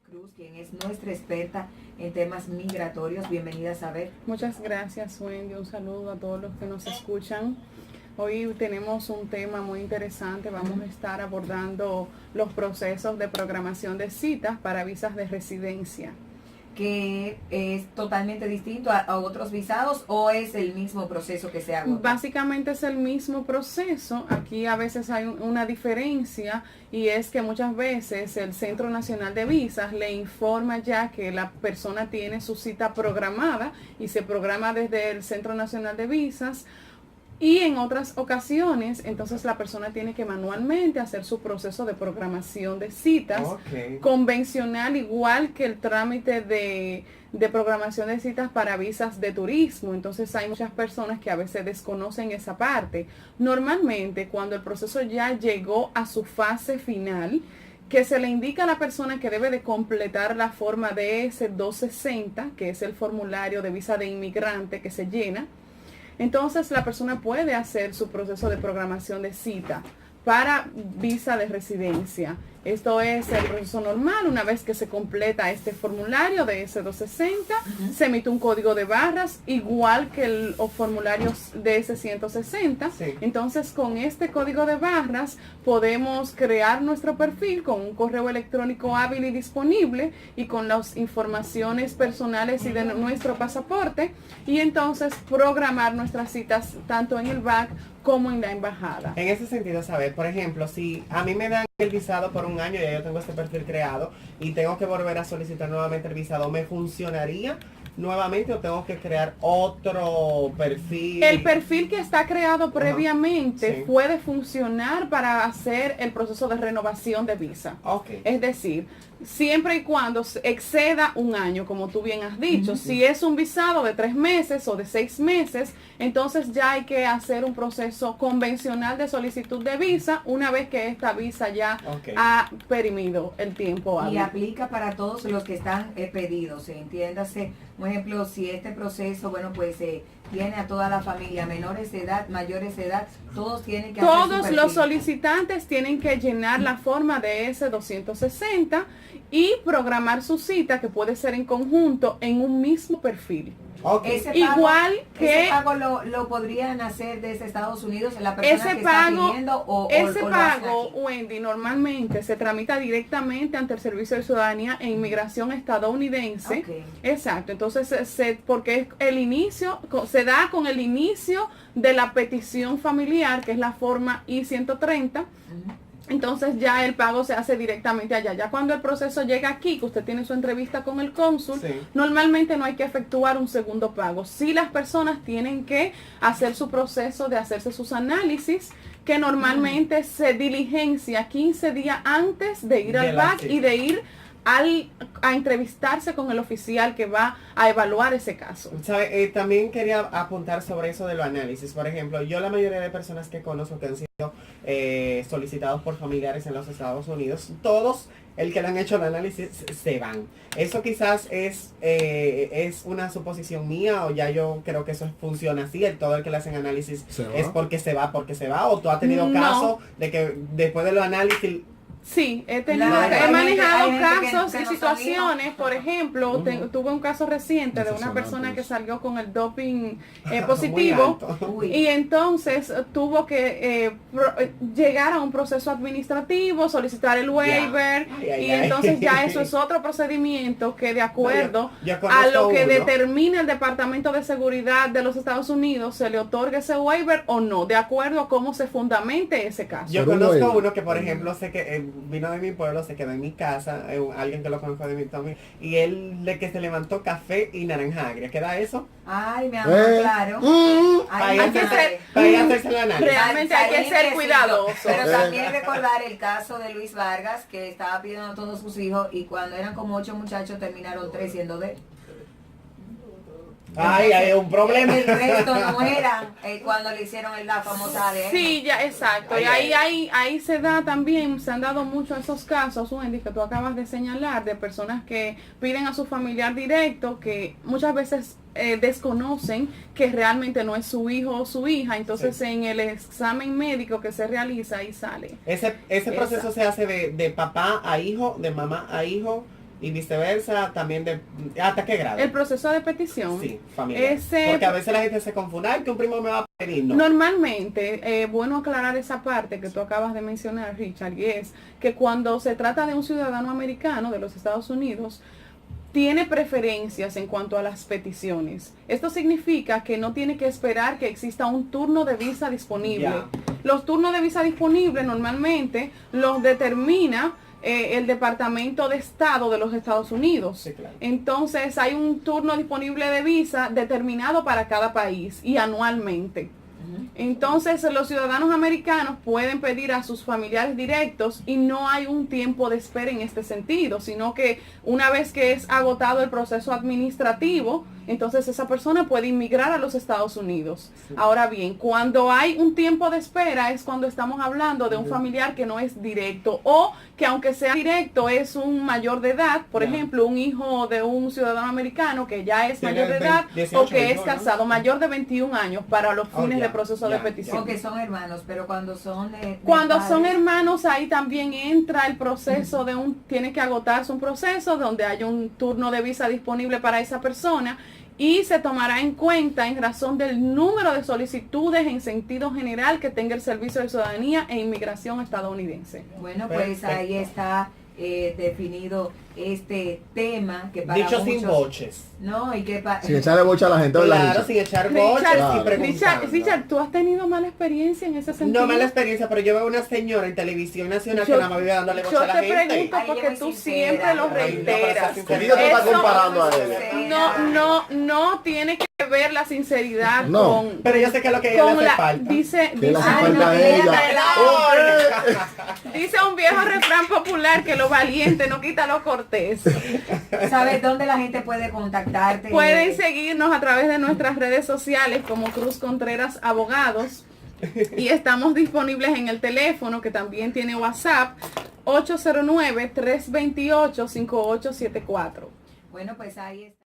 Cruz, quien es nuestra experta en temas migratorios. Bienvenida, Saber. Muchas gracias, Wendy. Un saludo a todos los que nos escuchan. Hoy tenemos un tema muy interesante. Vamos a estar abordando los procesos de programación de citas para visas de residencia. ¿Que es totalmente distinto a otros visados o es el mismo proceso que se haga? Básicamente es el mismo proceso. Aquí a veces hay una diferencia y es que muchas veces el Centro Nacional de Visas le informa ya que la persona tiene su cita programada y se programa desde el Centro Nacional de Visas. Y en otras ocasiones, entonces la persona tiene que manualmente hacer su proceso de programación de citas convencional, igual que el trámite de programación de citas para visas de turismo. Entonces hay muchas personas que a veces desconocen esa parte. Normalmente, cuando el proceso ya llegó a su fase final, que se le indica a la persona que debe de completar la forma DS-260, que es el formulario de visa de inmigrante que se llena, entonces la persona puede hacer su proceso de programación de cita para visa de residencia. Esto es el proceso normal. Una vez que se completa este formulario de S260, se emite un código de barras igual que los formularios de S160. Sí. Entonces, con este código de barras podemos crear nuestro perfil con un correo electrónico hábil y disponible y con las informaciones personales y de nuestro pasaporte, y entonces programar nuestras citas tanto en el BAC como en la embajada. En ese sentido, saber, por ejemplo, si a mí me dan el visado por un año, ya yo tengo este perfil creado y tengo que volver a solicitar nuevamente el visado, ¿me funcionaría nuevamente o tengo que crear otro perfil? El perfil que está creado previamente puede funcionar para hacer el proceso de renovación de visa. Es decir, siempre y cuando exceda un año, como tú bien has dicho. Si es un visado de 3 meses o de 6 meses, entonces ya hay que hacer un proceso convencional de solicitud de visa una vez que esta visa ya ha perimido el tiempo hábil. Y aplica para todos los que están pedidos, entiéndase. Por ejemplo, si este proceso, bueno, pues tiene a toda la familia, menores de edad, mayores de edad, todos tienen que hacer su Todos los solicitantes tienen que llenar la forma de S260 y programar su cita, que puede ser en conjunto, en un mismo perfil. Ese pago lo podrían hacer desde Estados Unidos la persona que está pidiendo ese pago, Wendy, normalmente se tramita directamente ante el Servicio de Ciudadanía e Inmigración estadounidense. Exacto, entonces porque el inicio se da con el inicio de la petición familiar, que es la forma I-130. Entonces ya el pago se hace directamente allá. Ya cuando el proceso llega aquí, que usted tiene su entrevista con el cónsul, normalmente no hay que efectuar un segundo pago. Sí, las personas tienen que hacer su proceso de hacerse sus análisis, que normalmente se diligencia 15 días antes de ir al BAC y de ir a entrevistarse con el oficial que va a evaluar ese caso. También quería apuntar sobre eso de los análisis. Por ejemplo, yo la mayoría de personas que conozco que han sido solicitados por familiares en los Estados Unidos, todos el que le han hecho el análisis se van. Eso quizás es una suposición mía, o ya yo creo que eso funciona así, todo el que le hacen análisis es porque se va, o tú has tenido caso de que después de los análisis... Sí, he manejado casos y situaciones. Por ejemplo, tuve un caso reciente de una persona que salió con el doping positivo y entonces tuvo que llegar a un proceso administrativo, solicitar el waiver y entonces ya eso es otro procedimiento que de acuerdo a lo que determine el Departamento de Seguridad de los Estados Unidos se le otorga ese waiver o no, de acuerdo a cómo se fundamente ese caso. Yo conozco uno que, por ejemplo, sé que vino de mi pueblo, se quedó en mi casa, alguien que lo conozco de mí también, y él de que se levantó café y naranja agria. ¿Queda eso? Ay, mi amor, claro. Realmente hay que ser cuidadoso. Pero también recordar el caso de Luis Vargas, que estaba pidiendo a todos sus hijos y cuando eran como 8 muchachos terminaron 3 siendo de él. Ay, hay un problema. El resto no era cuando le hicieron la famosa ADN. Sí, ya, exacto. Y ahí se da también, se han dado muchos esos casos, Wendy, que tú acabas de señalar, de personas que piden a su familiar directo, que muchas veces desconocen que realmente no es su hijo o su hija, entonces en el examen médico que se realiza ahí sale. Ese proceso se hace de papá a hijo, de mamá a hijo. y viceversa, también ¿hasta qué grado? El proceso de petición. Sí, familiar. Porque a veces la gente se confunde, ay, que un primo me va a pedir, no. Normalmente, bueno aclarar esa parte que tú acabas de mencionar, Richard, y es que cuando se trata de un ciudadano americano de los Estados Unidos, tiene preferencias en cuanto a las peticiones. Esto significa que no tiene que esperar que exista un turno de visa disponible. Ya. Los turnos de visa disponibles normalmente los determina el Departamento de Estado de los Estados Unidos. Sí, claro. Entonces hay un turno disponible de visa determinado para cada país y anualmente. Entonces los ciudadanos americanos pueden pedir a sus familiares directos y no hay un tiempo de espera en este sentido, sino que una vez que es agotado el proceso administrativo, entonces esa persona puede inmigrar a los Estados Unidos. Sí. Ahora bien, cuando hay un tiempo de espera es cuando estamos hablando de un familiar que no es directo o que aunque sea directo es un mayor de edad, por ejemplo, un hijo de un ciudadano americano que ya es mayor de edad 18, o que 21, es casado, ¿no? Mayor de 21 años para los fines de proceso de petición. O que son hermanos, pero cuando son cuando son hermanos ahí también entra el proceso de tiene que agotarse un proceso donde hay un turno de visa disponible para esa persona y se tomará en cuenta en razón del número de solicitudes en sentido general que tenga el Servicio de Ciudadanía e Inmigración estadounidense. Bueno, pues ahí está definido este tema que para dicho muchos, sin boches. No, y que sin echarle boche a la gente. Claro, sin echar boches y preguntando. Richard, ¿tú has tenido mala experiencia en ese sentido? No mala experiencia, pero yo veo una señora en televisión nacional que nada más vive dándole boche a la gente. Yo te pregunto porque tú siempre lo reiteras. ¿Por qué tú estás comparando a ella? No tiene que ver la sinceridad con... Pero yo sé que es lo que ella le hace falta. Dice un viejo refrán popular que lo valiente no quita lo cortés. ¿Sabes dónde la gente puede contactarte? Pueden seguirnos a través de nuestras redes sociales como Cruz Contreras Abogados y estamos disponibles en el teléfono que también tiene WhatsApp 809-328-5874. Bueno, pues ahí está.